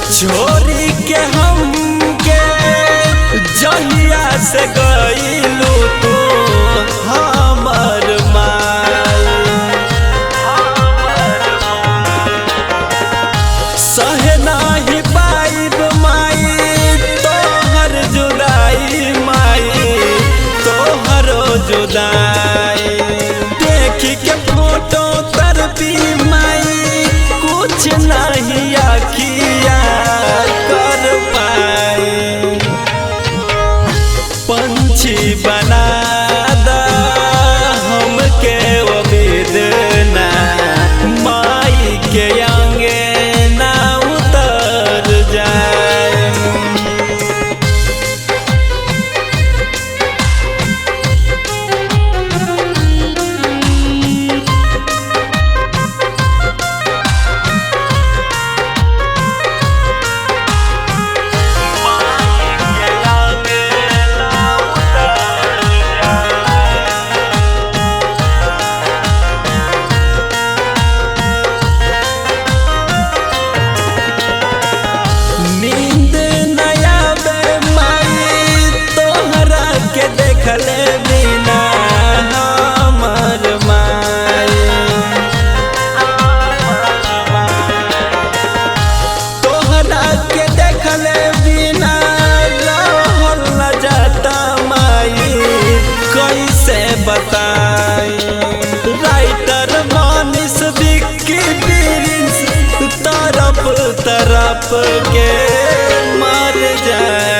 छोरी के हम के जहिया से गईलू तू हमर माई सहे नाही पाइब माई तोहर जुदाई माई तोहर जुदाई देखी के फोटो तरपी माई कुछ नहीं आखिया कर पाए पंछी बना दा हमके वो बेदना माई के आंगे ना उतर जाए नींद नया बे माई तोहरा के देखले बिना हमर माई तोहरा के देखले बिना रहल न जाता माई कैसे बताई राइटर मानिस विक्की प्रिंस तरफ तरफ के मर जाए।